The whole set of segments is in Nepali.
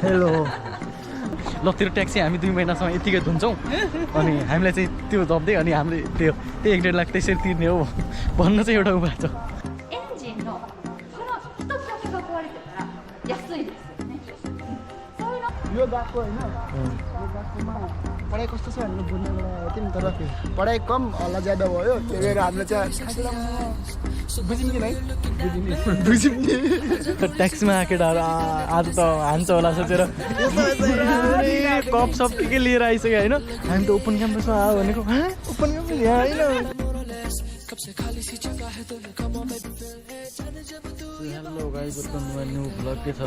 हेलो ल तेरो ट्याक्सी हामी 2 महिनासम्म यतिकै धुन्छौँ अनि हामीलाई चाहिँ त्यो दब्दै अनि हामीले त्यो 1-1.5 लाख त्यसरी तिर्ने हो भन्न चाहिँ एउटा उपाय छ। エンジンのこの一つだけが壊れてたら安いですよね。そういうの यो गएको होइन यो गएकोमा पढाइ कस्तो छ भनेर बुझ्नको लागि थियौँ तर पढाइ कम हल्ला ज्यादा भयो त्यही भएर हामीले चाहिँ बुझ्यौँ कि नै बुझ्यौँ नि ट्याक्सीमा केटाहरू आज त हान्छ होला सोचेर कप सप के लिएर आइसक्यो होइन हामी त ओपन क्याम्पसमा आयो भनेको ओपन क्याम्पस यहाँ होइन। Hello guys welcome to my new blog के छ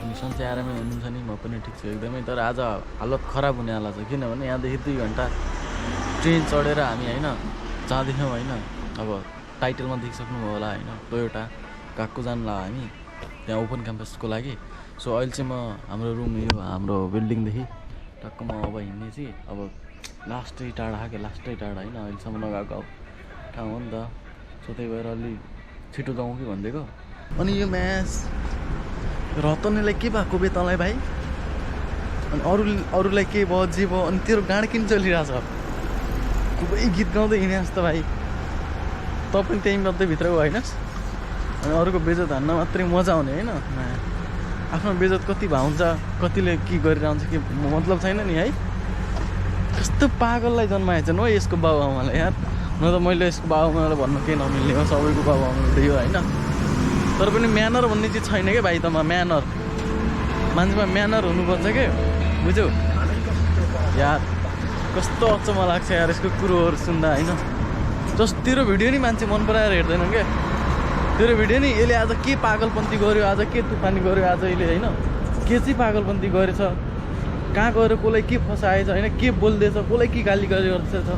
अनि सन्चै आरामै हुनुहुन्छ नि म पनि ठिक छु एकदमै तर आज हालत खराब हुनेवाला छ किनभने यहाँदेखि 2 घन्टा ट्रेन चढेर हामी होइन जाँदैछौँ होइन अब टाइटलमा देखिसक्नुभयो होला होइन टोयोटा गएको जानला हामी त्यहाँ ओपन क्याम्पसको लागि। सो अहिले चाहिँ म हाम्रो रुम यो हाम्रो बिल्डिङदेखि टक्क म अब हिँड्ने चाहिँ अब लास्टै टाढा होइन अहिलेसम्म नगएको ठाउँ हो नि त। सो त्यही भएर अलि छिटो जाउँ कि भनिदिएको। अनि यो म्याच रतनलाई के भएको बे तँलाई भाइ अनि अरूलाई के भयो जे भयो अनि तेरो गाड किन चलिरहेछ खुबै गीत गाउँदै हिँडेस् त भाइ त पनि त्यही मात्रै भित्र होइनस् अनि अरूको बेजत हान्न मात्रै मजा आउने होइन आफ्नो बेजत कति भाउँछ कतिले के गरिरहन्छ कि मतलब छैन नि है। कस्तो पागललाई जन्माएछ न यसको बाबुआमालाई यार न त मैले यसको बाबुआमालाई भन्नु केही नमिल्ने हो सबैको बाबुआमाले त्यही हो होइन तर पनि म्यानर भन्ने चिज छैन क्या भाइ तमा म्यानर मान्छेमा म्यानर हुनुपर्छ क्या बुझ्यौ यार कस्तो अचम्म लाग्छ यार यसको कुरोहरू सुन्दा होइन जस्ट तेरो भिडियो नि मान्छे मन पराएर हेर्दैन क्या तेरो भिडियो नि यसले आज के पागलपन्ती गर्यो आज के तुफानी गर्यो आज यसले होइन के चाहिँ पागलपन्ती गरेछ कहाँ गएर कसलाई के फसाएछ होइन के बोल्दैछ कसलाई के गाली गरिरहेछ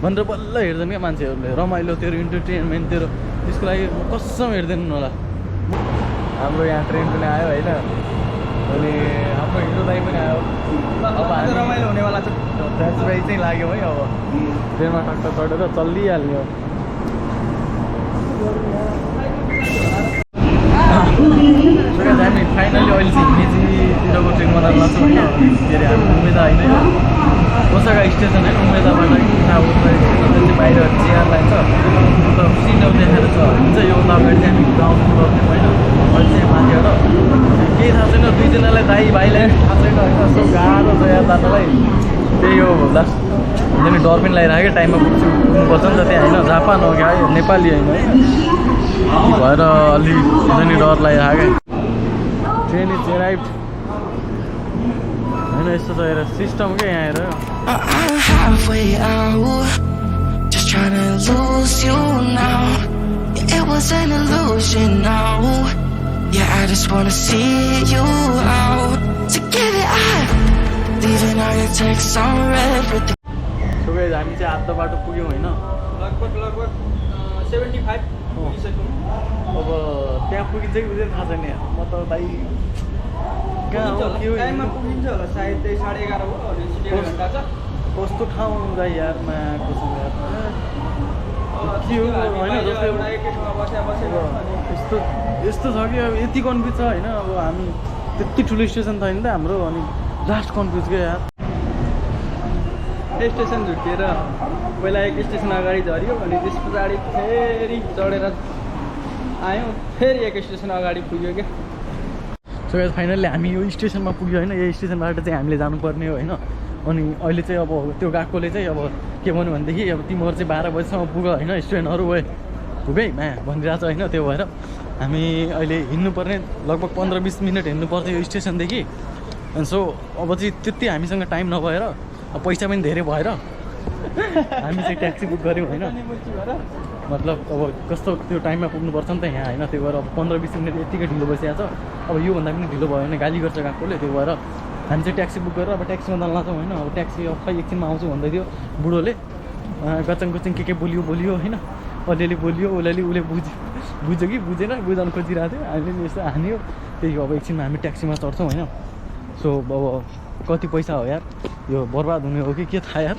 भनेर बल्ल हेर्दैन क्या मान्छेहरूले रमाइलो तेरो इन्टरटेनमेन्ट तेरो त्यसको लागि कसम हेर्दैनन् होला। हाम्रो यहाँ ट्रेन पनि आयो होइन अनि हाम्रो हिरो दाइ पनि आयो अब हामी रमाइलो हुनेवाला छ दाजुभाइ चाहिँ लाग्यो है अब ट्रेनमा टक्क चढेर चलिहाल्ने हो। हामी फाइनली अहिले चाहिँ मेचीतिरको ट्रेन बनाएर लाग्छौँ होइन के अरे हामी उम्मेदा होइन कोसागा स्टेसन होइन उम्मेदाबाट उता स्टेसन चाहिँ बाहिर चियर लाइन छ उता सिग्नल देखाएर छ हुन्छ यो उता अगाडि चाहिँ हामी आउनु पर्ने होइन अहिले चाहिँ माथिबाट केही थाहा छैन दुईजनालाई दाइ भाइलाई थाहा छैन होइन यस्तो गाह्रो छ यहाँ जानलाई त्यही हो लास्ट हुन्छ नि डर पनि लागिरहेको टाइममा पुग्नुपर्छ नि त त्यहाँ होइन जापान हो क्या नेपाली होइन भएर अलि हुन्छ नि डर लागिरहेको ट्रेन इज एराइभ होइन यस्तो छ हेर सिस्टम क्या यहाँ हेर Just trying to lose you now. It was an illusion now. Yeah, I just wanna see you out. To give it up, leaving all your texts on red with the. So guys, हामी चाहिँ आधा बाटो पुग्यौँ होइन लगभग 75 पुगिसक्यौँ। अब त्यहाँ पुगिन्छ कि पुग्दैन थाहा छैन म त भाइ कहाँ हो के हो टाइममा पुगिन्छ होला सायद त्यही 11:30 हो अनि 1 घन्टा छ। कस्तो ठाउँ जाई यार कसम यार के हो होइन जस्तै यस्तो छ कि अब यति कन्फ्युज छ होइन अब हामी त्यति ठुलो स्टेसन छैन त हाम्रो अनि लास्ट कन्फ्युज क्या यार स्टेसन झुकेर पहिला एक स्टेसन अगाडि झऱ्यो अनि त्यस पछाडि फेरि चढेर आयौँ फेरि एक स्टेसन अगाडि पुग्यो क्या। सो फाइनल्ली हामी यो स्टेसनमा पुग्यो होइन यो स्टेसनबाट चाहिँ हामीले जानुपर्ने हो होइन अनि अहिले चाहिँ अब त्यो गएकोले चाहिँ अब के भन्यो भनेदेखि अब तिमीहरू चाहिँ 12 बजीसम्म पुग होइन स्टुडेन्टहरू गए पुगै माया भनिरहेको छ होइन त्यो भएर हामी अहिले हिँड्नुपर्ने लगभग 15-20 मिनट हिँड्नुपर्छ यो स्टेसनदेखि अनि सो अब चाहिँ त्यति हामीसँग टाइम नभएर अब पैसा पनि धेरै भएर हामी चाहिँ ट्याक्सी बुक गऱ्यौँ होइन मतलब अब कस्तो त्यो टाइममा पुग्नुपर्छ नि त यहाँ होइन त्यो भएर अब 15-20 मिनट यत्तिकै ढिलो भइसकेको छ अब योभन्दा पनि ढिलो भयो भने गाली गर्छ गएकोले त्यो भएर हामी चाहिँ ट्याक्सी बुक गरेर अब ट्याक्सीमा जान लाग्छौँ होइन अब ट्याक्सी अब खै एकछिनमा आउँछु भन्दै थियो बुढोले गचङ गुचङ के बोलियो होइन अलिअलि बोलियो उसले बुझ्यो कि बुझेन बुझाउनु खोजिरहेको थियो हामीले पनि यस्तो हान्यो त्यही हो अब एकछिनमा हामी ट्याक्सीमा चढ्छौँ होइन सो अब कति पैसा हो यार यो बर्बाद हुने हो कि के थाहा यार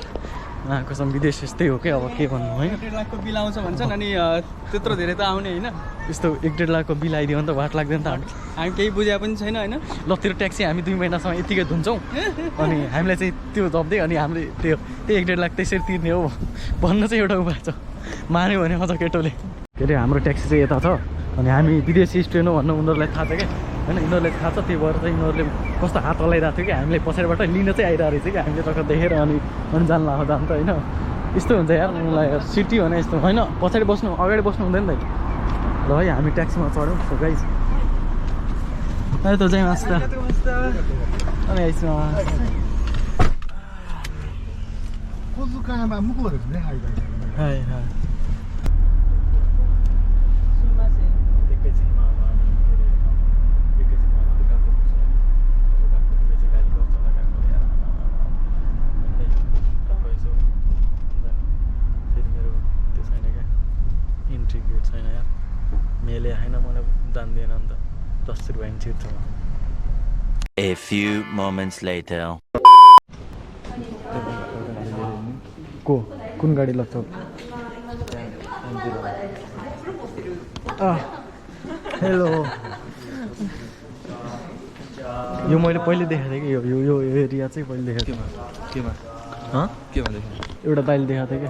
उहाँको सम विदेश यस्तै हो क्या अब के भन्नु होइन 1.5 लाखको बिल आउँछ भन्छन् अनि त्यत्रो धेरै त आउने होइन यस्तो 1.5 लाखको बिल आइदियो भने त वाट लाग्दैन त हामी केही बुझे पनि छैन होइन ल तेरो ट्याक्सी हामी 2 महिनासम्म यतिकै धुन्छौँ अनि हामीलाई चाहिँ त्यो जप्दै अनि हामीले त्यही 1.5 लाख त्यसरी तिर्ने हो भन्न चाहिँ एउटा उपाय छ मान्यो भने अझ केटोले के अरे हाम्रो ट्याक्सी चाहिँ यता छ अनि हामी विदेशी स्टुडेन्ट हो भन्नु उनीहरूलाई थाहा छ क्या होइन यिनीहरूलाई थाहा छ त्यही भएर चाहिँ यिनीहरूले कस्तो हात हल्लाइरहेको थियो कि हामीलाई पछाडिबाट लिन चाहिँ आइरहेको रहेछ कि हामीले टक्क देखेर अनि जान लाग्यो जान्छ होइन यस्तो हुन्छ यार मलाई सिटी भने यस्तो होइन पछाडि बस्नु अगाडि बस्नु हुँदैन नि ल है हामी ट्याक्सीमा चढ्यौँ सो गाइस अहिले त चाहिँ मास्ता अनि आइसमा 고춧가루만 먹어버렸네 아이가 हाय हाय इन्ट्री गेट छैन यार मेले होइन मलाई जान्दैन अन्त 10 रुपियाँ नि छिर्छु A few moments later. कुन गाडी लाग्छ हेलो यो मैले पहिले देखाएको थिएँ कि यो एरिया चाहिँ पहिले देखाएको थिएँ एउटा दाइले देखाएको थिएँ कि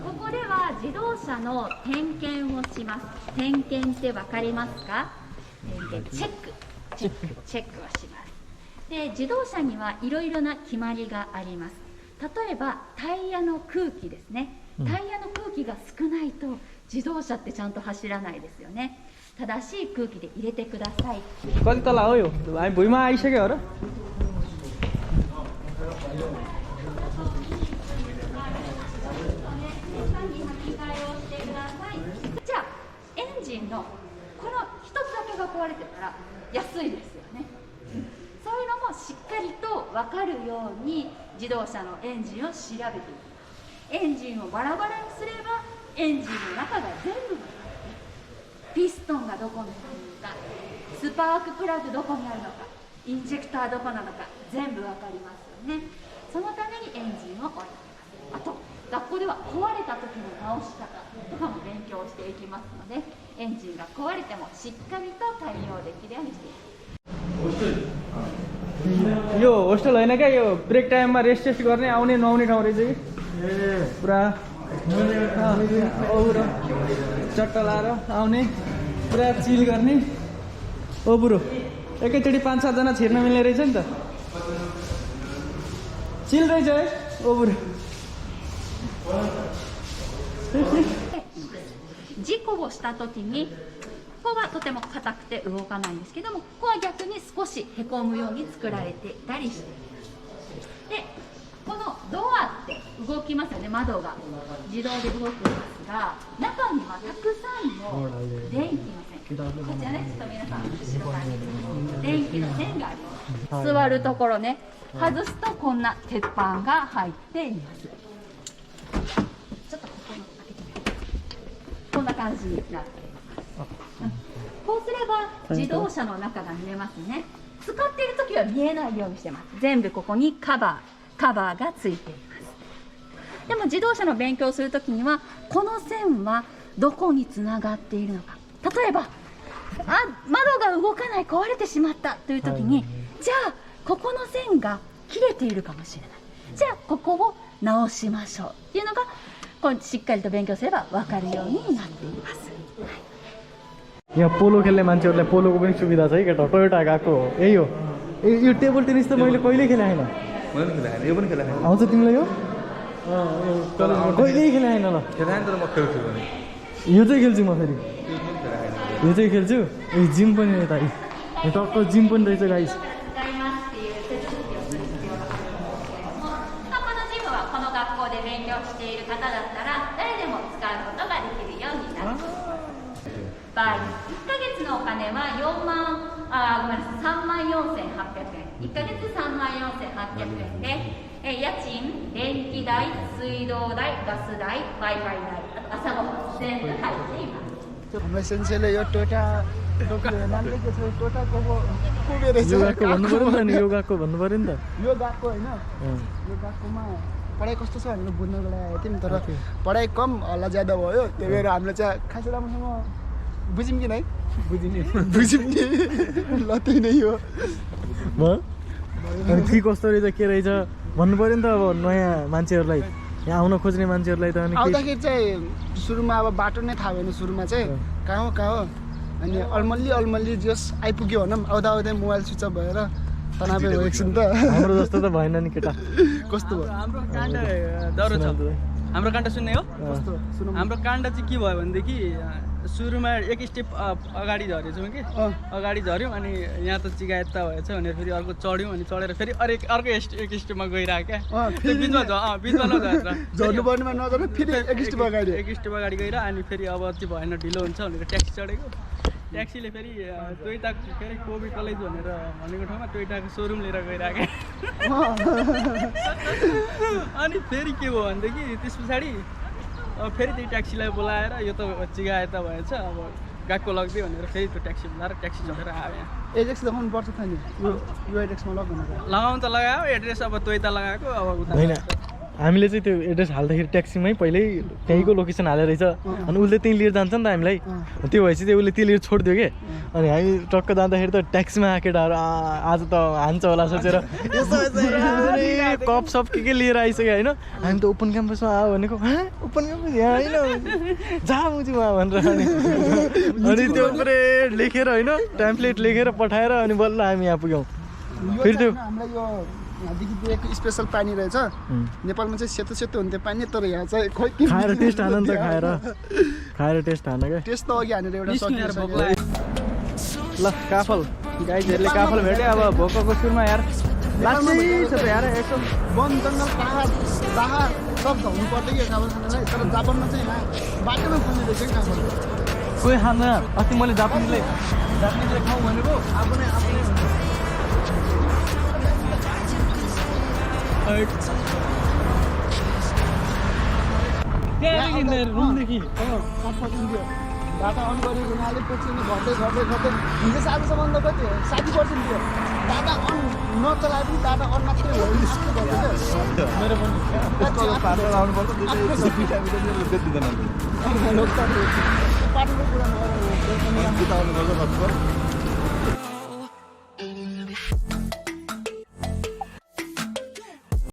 ここでは自動車の点検をします。点検ってわかりますか？点検チェックをします。で、自動車にはいろいろな決まりがあります。例えばタイヤの空気ですね。タイヤの空気が少ないと自動車ってちゃんと走らないですよね。正しい空気で入れてください。 कति तल हो यो हामी भुइँमा आइसक्यो हो र じゃあエンジンのこの一つだけが壊れてたら安いですよね、そういうのもしっかりと分かるように自動車のエンジンを調べていく。エンジンをバラバラにすればエンジンの中が全部分かる。ピストンがどこにあるのか、スパークプラグどこにあるのか、インジェクターどこなのか全部分かりますよね。そのためにエンジンを置いています。あと学校では壊れた時の直し方とかも勉強していきますので、エンジンが壊れてもしっかりと対応できるようにしていきます。 यो होस्टेल होइन क्या यो ब्रेक टाइममा रेस्ट टेस्ट गर्ने आउने नआउने ठाउँ रहेछ कि पुरा चट्टा लाएर आउने पुरा चिल गर्ने ओ बुढो एकैचोटि 5-7 जना छिर्न मिल्ने रहेछ नि त चिल रहेछ है ओ बुढो 事故をした時にここがとても硬くて動かないんですけども、ここは逆に少しへこむように作られていたりしています。で、このドアって動きますよね。窓が自動で動くんですが、中にはたくさんの電気の線、こちらね、ちょっと皆さん後ろから見て電気の線があります。座るところね、外すとこんな鉄板が入っています。ちょっとここの開けてみます。こんな感じになっています。こうすれば自動車の中が見えますね。使っている時は見えないようにしてます。全部ここにカバーがついています。でも自動車の勉強をする時にはこの線はどこにつながっているのか。例えば窓が動かない、壊れてしまったという時に、じゃあここの線が切れているかもしれない。じゃあここを直しましょうっていうのがこうしっかりと勉強すれば分かるようになっています。यहाँ पोलो खेल्ने मान्छेहरूलाई पोलोको पनि सुविधा छ है केटा टोयोटा गएको हो यही हो यो टेबल टेनिस त मैले कहिल्यै खेलेँ छैन यो पनि खेला आउँछ तिमीलाई यो कहिल्यै खेलेँ छैन ल खेला तर म खेल्छु भने यो चाहिँ खेल्छु म फेरि यो चाहिँ खेल्छु जिम पनि यता टक्क जिम पनि रहेछ गाइस このジムはこの学校で勉強している方だったら誰でも使うことができるようになります。1ヶ月のお金は3万4800円、1ヶ月3万4800円で、家賃、電気代、水道代、ガス代、Wi-Fi 代、あと朝ごはん全部入っています。 हाम्रो सेन्सेले यो टोटा नामले के छ टोटाको कुबे रहेछ योगाको भन्नु पर्यो नि त यो गएको भन्नु पर्यो नि त यो गएको हैन यो गएकोमा पढाइ कस्तो छ भनेर बुझ्नको लागि आएको थियौँ तर पढाइ कम हल्ला ज्यादा भयो त्यही भएर हामीले चाहिँ खासै राम्रोसँग बुझ्यौँ कि नै बुझ्यौँ नि ल त्यही नै हो अनि के कस्तो रहेछ के रहेछ भन्नु पऱ्यो नि त अब नयाँ मान्छेहरूलाई यहाँ आउन खोज्ने मान्छेहरूलाई त अनि आउँदाखेरि चाहिँ सुरुमा अब बाटो नै थाहा भएन सुरुमा चाहिँ कहाँ हो अनि अल्मल्ली जस आइपुग्यो भनौँ आउँदा मोबाइल स्विच अफ भएर तनावै भयो एकछिन त हाम्रो जस्तो त भएन नि केटा कस्तो भयो हाम्रो काण्ड डह्रो छ हाम्रो काण्ड सुन्ने हो कस्तो सुनौँ हाम्रो काण्ड चाहिँ के भयो भनेदेखि सुरुमा एक स्टेप अगाडि झरेछौँ कि अगाडि झऱ्यौँ अनि यहाँ त चिगायत्ता भएछ भनेर फेरि अर्को चढ्यौँ अनि चढेर फेरि अर्को एक स्टेपमा गइरहेको क्या त्यो बिचमा नझरेर झर्नुपर्नेमा नझर्नु फेरि एक स्टेप अगाडि एक स्टेप अगाडि गएर अनि फेरि अब चाहिँ भएन ढिलो हुन्छ भनेर ट्याक्सी चढेको ट्याक्सीले फेरि टोयोटाको फेरि कोबी कलेज भनेर भनेको ठाउँमा टोयोटाको सोरुम लिएर गइरहेको अनि फेरि के भयो भनेदेखि त्यस पछाडि अब फेरि त्यही ट्याक्सीलाई बोलाएर यो त चिगायता भएछ अब गएको लगिदियो भनेर फेरि त्यो ट्याक्सी बोलाएर ट्याक्सी चढेर आयो यहाँ एजेक्स देखाउनु पर्छ त नि यो एजेक्समा लग भनेर लगाउनु त लगायो एड्रेस अब टोयोटा लगाएको अब उता होइन हामीले चाहिँ त्यो एड्रेस हाल्दाखेरि ट्याक्सीमै पहिल्यै त्यहीँको लोकेसन हालेर रहेछ अनि उसले त्यहीँ लिएर जान्छ नि त हामीलाई त्यो भएपछि चाहिँ उसले त्यो लिएर छोडिदियो कि अनि हामी टक्क जाँदाखेरि त ट्याक्सीमा केटाहरू आज त हान्छ होला सोचेर कप सप के लिएर आइसक्यो होइन हामी त ओपन क्याम्पसमा आयो भनेको ओपन क्याम्पस यहाँ होइन जा मुजी उहाँ भनेर अनि त्यो पुरै लेखेर होइन ट्याम्प्लेट लेखेर पठाएर अनि बल्ल हामी यहाँ पुग्यौँ फेरि त्यो हामीलाई यो यहाँदेखि दिएको स्पेसल पानी रहेछ नेपालमा चाहिँ सेतो सेतो हुन्थ्यो पानी तर यहाँ चाहिँ खोइ के खाएर टेस्ट हान नि त खाएर टेस्ट हान क्या टेस्ट त अघि हानेर एउटा सकिसक्यो ल काफल गाइजहरूले काफल भेट्यो अब भोकको सुरुमा यार लाग्दै छ त यार एकदम वन जङ्गल पाहाड सब धाउनु पर्दैन कि काबल खानलाई तर जापानमा चाहिँ यहाँ बाटोमा खाने रहेछ कि काबल कोही खाँदैन अस्ति मैले जापानिजले खाउँ भनेको आफूले रुमदेखि डाटा अन गरेको हुनाले पछि घट्दै हिजो सालसम्म त कति 60% थियो डाटा अन नचलाए पनि डाटा अन मात्रै भयो मेरो पनि पाटोको कुरा नगरेर